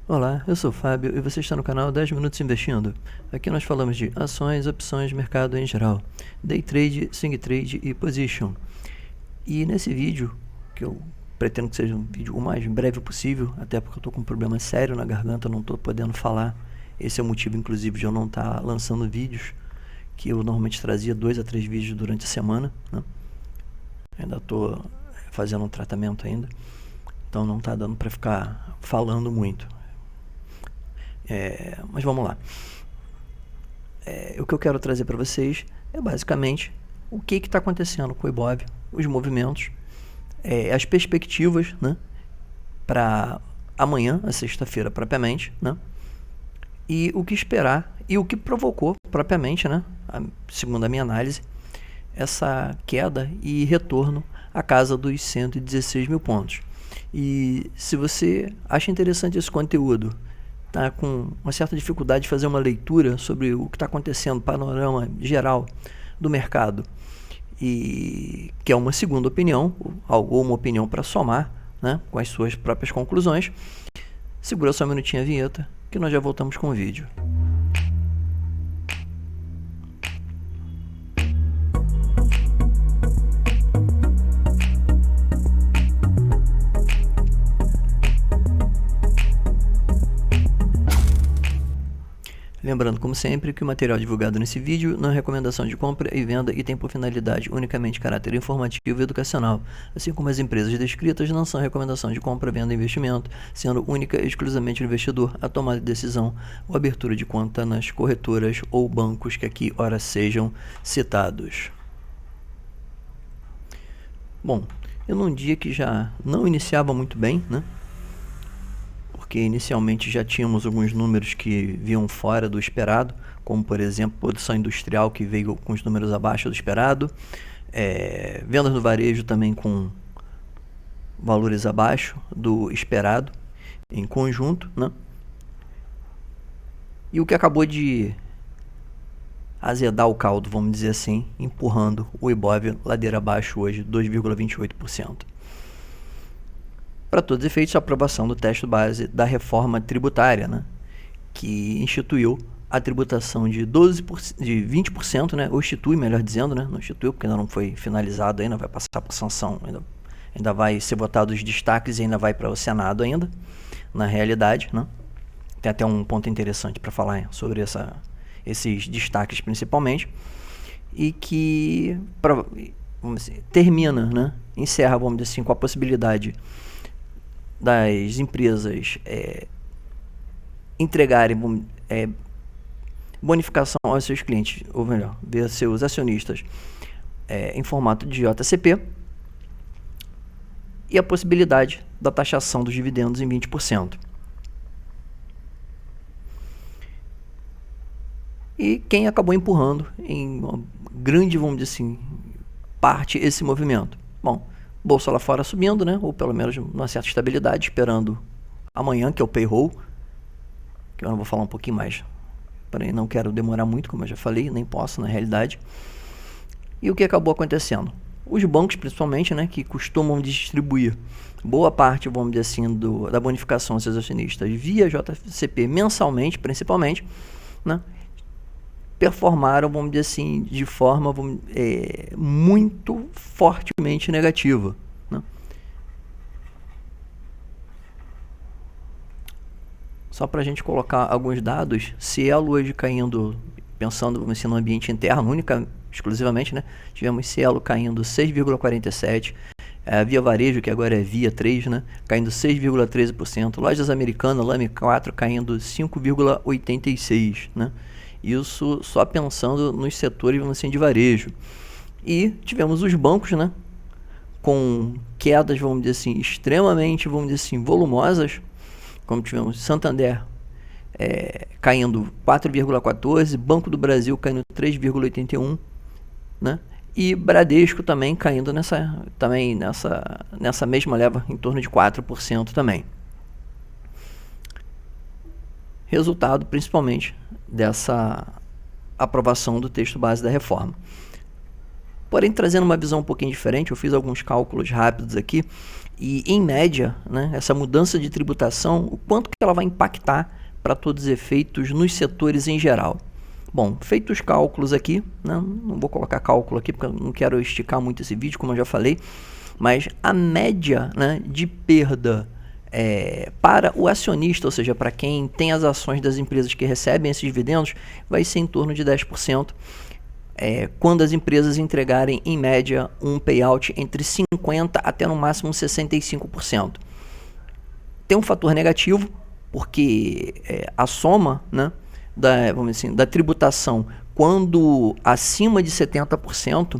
Olá, eu sou o Fábio e você está no canal 10 Minutos Investindo. Aqui nós falamos de ações, opções, mercado em geral, day trade, swing trade e position. E nesse vídeo, que eu pretendo que seja um vídeo o mais breve possível, até porque eu estou com um problema sério na garganta, não estou podendo falar. Esse é o motivo, inclusive, de eu não estar lançando vídeos, que eu normalmente trazia 2 a 3 vídeos durante a semana, né? Ainda estou fazendo um tratamento ainda, então não está dando para ficar falando muito. Mas vamos lá. O que eu quero trazer para vocês é basicamente o que está acontecendo com o Ibov, os movimentos, as perspectivas, né, para amanhã, a sexta-feira propriamente, né, e o que esperar e o que provocou propriamente, né, segundo a minha análise, essa queda e retorno à casa dos 116 mil pontos. E se você acha interessante esse conteúdo, está com uma certa dificuldade de fazer uma leitura sobre o que está acontecendo, panorama geral do mercado, e quer uma segunda opinião, ou uma opinião para somar, né, com as suas próprias conclusões, segura só um minutinho a vinheta, que nós já voltamos com o vídeo. Lembrando, como sempre, que o material divulgado nesse vídeo não é recomendação de compra e venda e tem por finalidade unicamente caráter informativo e educacional, assim como as empresas descritas não são recomendação de compra, venda e investimento, sendo única e exclusivamente o investidor a tomar de decisão ou abertura de conta nas corretoras ou bancos que aqui ora sejam citados. Bom, eu num dia que já não iniciava muito bem, né? Porque inicialmente já tínhamos alguns números que vinham fora do esperado, como por exemplo produção industrial, que veio com os números abaixo do esperado, vendas no varejo também com valores abaixo do esperado em conjunto, né? E o que acabou de azedar o caldo, vamos dizer assim, empurrando o Ibov ladeira abaixo hoje, 2,28%. Para todos os efeitos, a aprovação do texto base da reforma tributária, né, que instituiu a tributação de 20%, né, ou institui, melhor dizendo, né, não instituiu porque ainda não foi finalizado ainda, vai passar por sanção, ainda vai ser votado os destaques e ainda vai para o Senado ainda, na realidade, né. Tem até um ponto interessante para falar sobre esses destaques principalmente, e que vamos dizer, termina, né, encerra, vamos dizer assim, com a possibilidade das empresas entregarem bonificação aos seus clientes, ou melhor, ver seus acionistas em formato de JCP, e a possibilidade da taxação dos dividendos em 20%. E quem acabou empurrando em uma grande, vamos dizer assim, parte esse movimento? Bom, bolsa lá fora subindo, né? Ou pelo menos uma certa estabilidade, esperando amanhã, que é o payroll, que eu vou falar um pouquinho mais, porém não quero demorar muito, como eu já falei, nem posso na realidade. E o que acabou acontecendo? Os bancos, principalmente, né, que costumam distribuir boa parte, vamos dizer assim, da bonificação aos seus acionistas via JCP mensalmente, principalmente, né, performaram, vamos dizer assim, de forma muito fortemente negativa, né? Só para a gente colocar alguns dados, Cielo hoje caindo, pensando no ambiente interno, exclusivamente, né? Tivemos Cielo caindo 6,47%, Via Varejo, que agora é Via 3, né, caindo 6,13%, Lojas Americanas, Lame 4, caindo 5,86%, né? Isso só pensando nos setores, vamos assim, de varejo. E tivemos os bancos, né, com quedas, vamos dizer assim, extremamente, vamos dizer assim, volumosas, como tivemos Santander caindo 4,14%, Banco do Brasil caindo 3,81%, né? E Bradesco também caindo nessa mesma leva, em torno de 4% também. Resultado principalmente dessa aprovação do texto base da reforma. Porém, trazendo uma visão um pouquinho diferente, eu fiz alguns cálculos rápidos aqui, e em média, né, essa mudança de tributação, o quanto que ela vai impactar para todos os efeitos nos setores em geral. Bom, feitos os cálculos aqui, né, não vou colocar cálculo aqui porque eu não quero esticar muito esse vídeo, como eu já falei, mas a média, né, de perda para o acionista, ou seja, para quem tem as ações das empresas que recebem esses dividendos, vai ser em torno de 10%, quando as empresas entregarem, em média, um payout entre 50% até no máximo 65%. Tem um fator negativo, porque a soma, né, vamos dizer assim, da tributação, quando acima de 70%,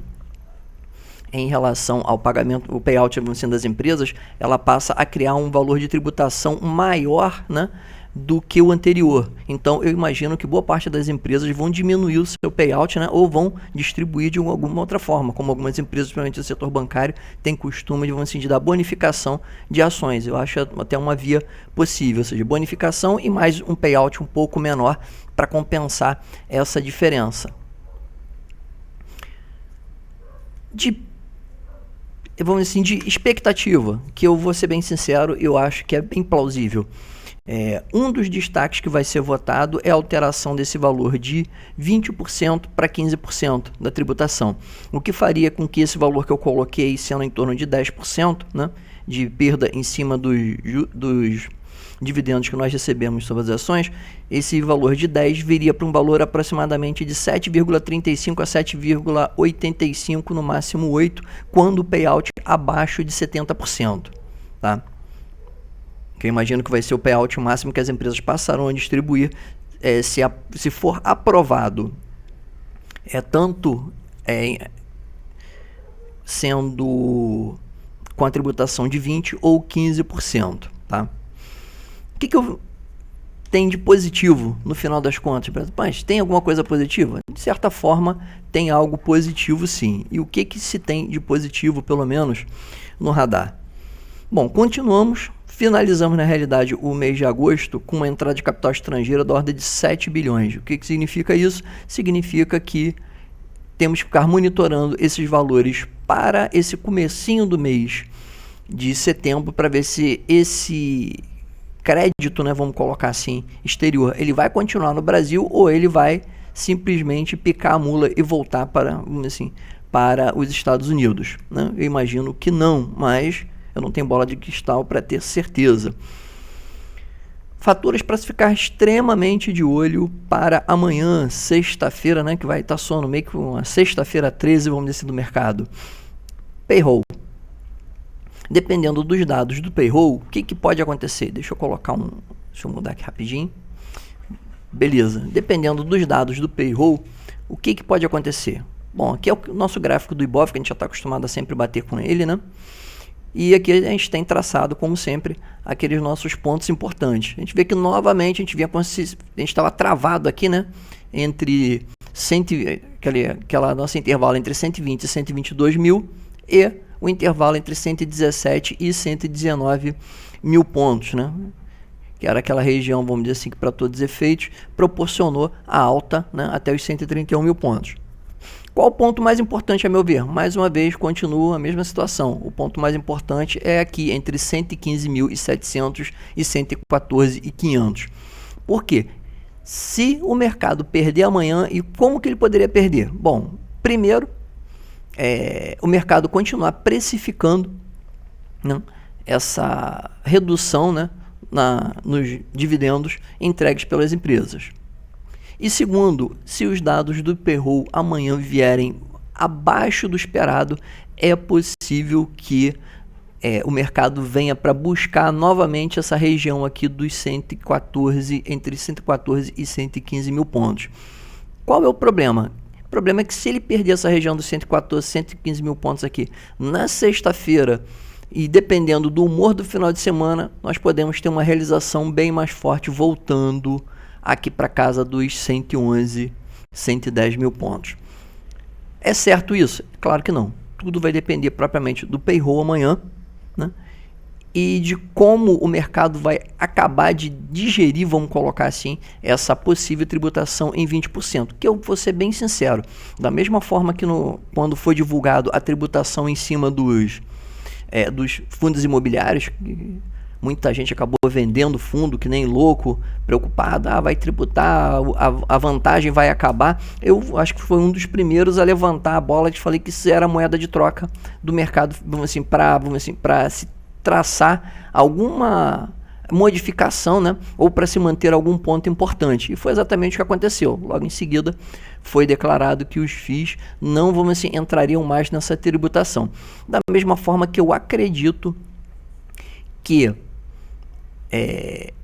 em relação ao pagamento, o payout das empresas, ela passa a criar um valor de tributação maior, né, do que o anterior. Então, eu imagino que boa parte das empresas vão diminuir o seu payout, né, ou vão distribuir de alguma outra forma, como algumas empresas, principalmente do setor bancário, têm costume de dar bonificação de ações. Eu acho até uma via possível, ou seja, bonificação e mais um payout um pouco menor para compensar essa diferença. Vamos dizer assim, de expectativa, que eu vou ser bem sincero, eu acho que é bem plausível. Um dos destaques que vai ser votado é a alteração desse valor de 20% para 15% da tributação, o que faria com que esse valor que eu coloquei, sendo em torno de 10%, né, de perda em cima dos dividendos que nós recebemos sobre as ações, esse valor de 10 viria para um valor aproximadamente de 7,35 a 7,85, no máximo 8, quando o payout abaixo de 70%. Tá? Que eu imagino que vai ser o payout máximo que as empresas passarão a distribuir, se for aprovado, tanto sendo com a tributação de 20% ou 15%. Tá? O que eu tenho de positivo no final das contas? Mas tem alguma coisa positiva? De certa forma, tem algo positivo sim. E o que se tem de positivo, pelo menos, no radar? Bom, finalizamos na realidade o mês de agosto com uma entrada de capital estrangeira da ordem de 7 bilhões. O que significa isso? Significa que temos que ficar monitorando esses valores para esse comecinho do mês de setembro, para ver se esse crédito, né, vamos colocar assim, exterior, ele vai continuar no Brasil ou ele vai simplesmente picar a mula e voltar para os Estados Unidos, né? Eu imagino que não, mas eu não tenho bola de cristal para ter certeza. Fatores para se ficar extremamente de olho para amanhã, sexta-feira, né, que vai estar soando meio que uma sexta-feira 13, vamos dizer assim, do mercado. Payroll. Dependendo dos dados do payroll, o que pode acontecer? Deixa eu mudar aqui rapidinho. Beleza. Dependendo dos dados do payroll, o que pode acontecer? Bom, aqui é o nosso gráfico do Ibov, que a gente já está acostumado a sempre bater com ele, né? E aqui a gente tem traçado, como sempre, aqueles nossos pontos importantes. A gente vê que novamente a gente estava travado aqui, né? Entre aquela nosso intervalo entre 120 e 122 mil e o intervalo entre 117 e 119 mil pontos, né? Que era aquela região, vamos dizer assim, que para todos os efeitos proporcionou a alta, né, até os 131 mil pontos. Qual o ponto mais importante, a meu ver? Mais uma vez, continua a mesma situação. O ponto mais importante é aqui entre 115.700 e 114.500. Por quê? Se o mercado perder amanhã, e como que ele poderia perder? Bom, primeiro, o mercado continuar precificando, né, essa redução, né, nos dividendos entregues pelas empresas. E segundo, se os dados do payroll amanhã vierem abaixo do esperado, é possível que o mercado venha para buscar novamente essa região aqui dos 114, entre 114 e 115 mil pontos. Qual é o problema? O problema é que se ele perder essa região dos 114, 115 mil pontos aqui na sexta-feira, e dependendo do humor do final de semana, nós podemos ter uma realização bem mais forte, voltando aqui para casa dos 111, 110 mil pontos. É certo isso? Claro que não. Tudo vai depender propriamente do payroll amanhã, né? e de como o mercado vai acabar de digerir, vamos colocar assim, essa possível tributação em 20%. Que eu vou ser bem sincero, da mesma forma que quando foi divulgado a tributação em cima dos fundos imobiliários, muita gente acabou vendendo fundo que nem louco, preocupado, vai tributar, a vantagem vai acabar. Eu acho que foi um dos primeiros a levantar a bola de falei que isso era a moeda de troca do mercado, vamos assim, para se traçar alguma modificação, né, ou para se manter algum ponto importante. E foi exatamente o que aconteceu. Logo em seguida foi declarado que os FIIs não, vamos assim, entrariam mais nessa tributação. Da mesma forma que eu acredito que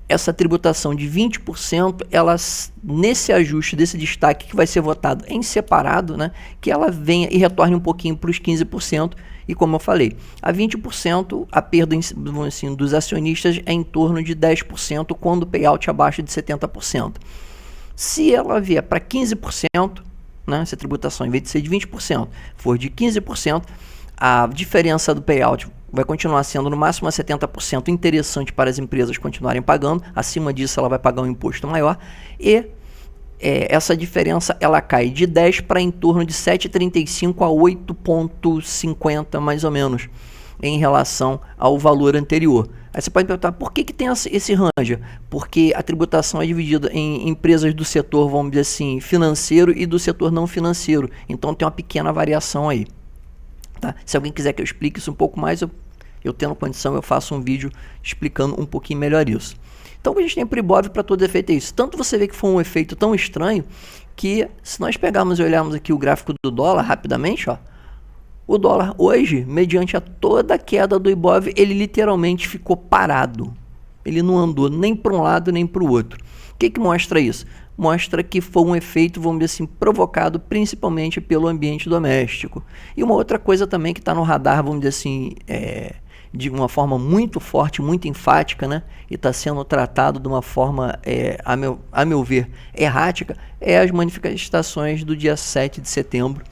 essa tributação de 20%, ela, nesse ajuste desse destaque que vai ser votado em separado, né, que ela venha e retorne um pouquinho para os 15%, e como eu falei, a 20%, a perda assim, dos acionistas é em torno de 10% quando o payout abaixo de 70%. Se ela vier para 15%, né, essa tributação, em vez de ser de 20%, for de 15%, a diferença do payout vai continuar sendo no máximo a 70% interessante para as empresas continuarem pagando. Acima disso ela vai pagar um imposto maior e essa diferença ela cai de 10 para em torno de 7,35 a 8,50 mais ou menos em relação ao valor anterior. Aí você pode perguntar, por que tem esse range? Porque a tributação é dividida em empresas do setor, vamos dizer assim, financeiro e do setor não financeiro. Então tem uma pequena variação aí. Tá? Se alguém quiser que eu explique isso um pouco mais, eu tendo condição, eu faço um vídeo explicando um pouquinho melhor isso. Então, o que a gente tem para o Ibov para todo efeito é isso. Tanto você vê que foi um efeito tão estranho que, se nós pegarmos e olharmos aqui o gráfico do dólar rapidamente, ó, o dólar hoje, mediante a toda a queda do Ibov, ele literalmente ficou parado. Ele não andou nem para um lado nem para o outro. O que mostra isso? Mostra que foi um efeito, vamos dizer assim, provocado principalmente pelo ambiente doméstico. E uma outra coisa também que está no radar, vamos dizer assim, de uma forma muito forte, muito enfática, né? E está sendo tratado de uma forma, a meu ver, errática, é as manifestações do dia 7 de setembro,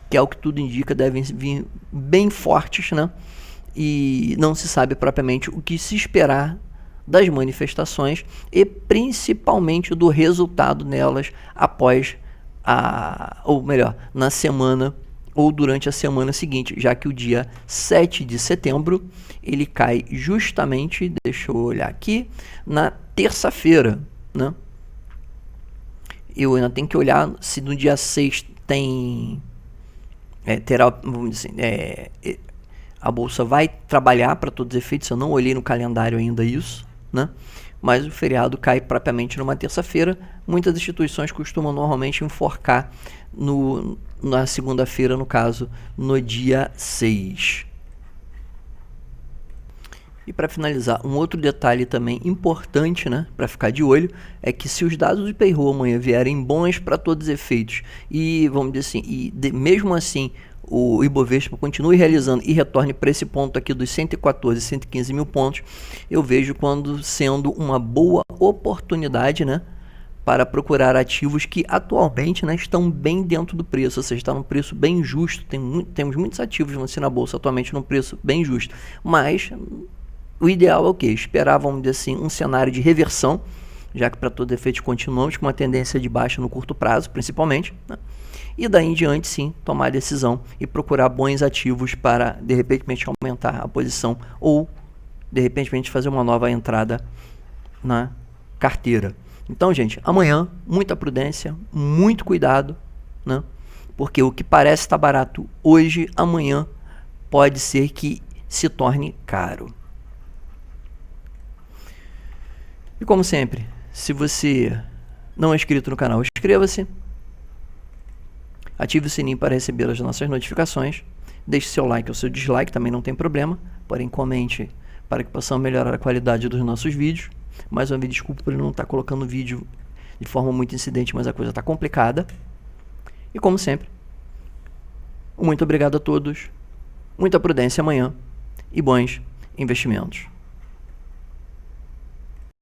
que é o que tudo indica, devem vir bem fortes, né? E não se sabe propriamente o que se esperar das manifestações e principalmente do resultado nelas após ou melhor, na semana ou durante a semana seguinte, já que o dia 7 de setembro ele cai justamente, deixa eu olhar aqui, na terça-feira, né? Eu ainda tenho que olhar se no dia 6 terá, vamos dizer assim, a bolsa vai trabalhar para todos os efeitos. Eu não olhei no calendário ainda isso, né? Mas o feriado cai propriamente numa terça-feira. Muitas instituições costumam normalmente enforcar na segunda-feira, no caso, no dia 6. E para finalizar, um outro detalhe também importante, né, para ficar de olho, é que se os dados do payroll amanhã vierem bons para todos os efeitos e, vamos dizer assim, mesmo assim o Ibovespa continue realizando e retorne para esse ponto aqui dos 114, 115 mil pontos, eu vejo quando sendo uma boa oportunidade, né, para procurar ativos que atualmente, né, estão bem dentro do preço, ou seja, está num preço bem justo. Temos muitos ativos na bolsa atualmente num preço bem justo, mas o ideal é o quê? Esperar, vamos dizer assim, um cenário de reversão, já que para todo efeito continuamos com uma tendência de baixa no curto prazo, principalmente, né? E daí em diante, sim, tomar a decisão e procurar bons ativos para, de repente, aumentar a posição ou, de repente, fazer uma nova entrada na carteira. Então, gente, amanhã, muita prudência, muito cuidado, né? Porque o que parece estar barato hoje, amanhã, pode ser que se torne caro. E como sempre, se você não é inscrito no canal, inscreva-se. Ative o sininho para receber as nossas notificações. Deixe seu like ou seu dislike, também não tem problema. Porém, comente para que possamos melhorar a qualidade dos nossos vídeos. Mais uma vez, desculpa por não estar colocando vídeo de forma muito incidente, mas a coisa está complicada. E como sempre, muito obrigado a todos. Muita prudência amanhã e bons investimentos.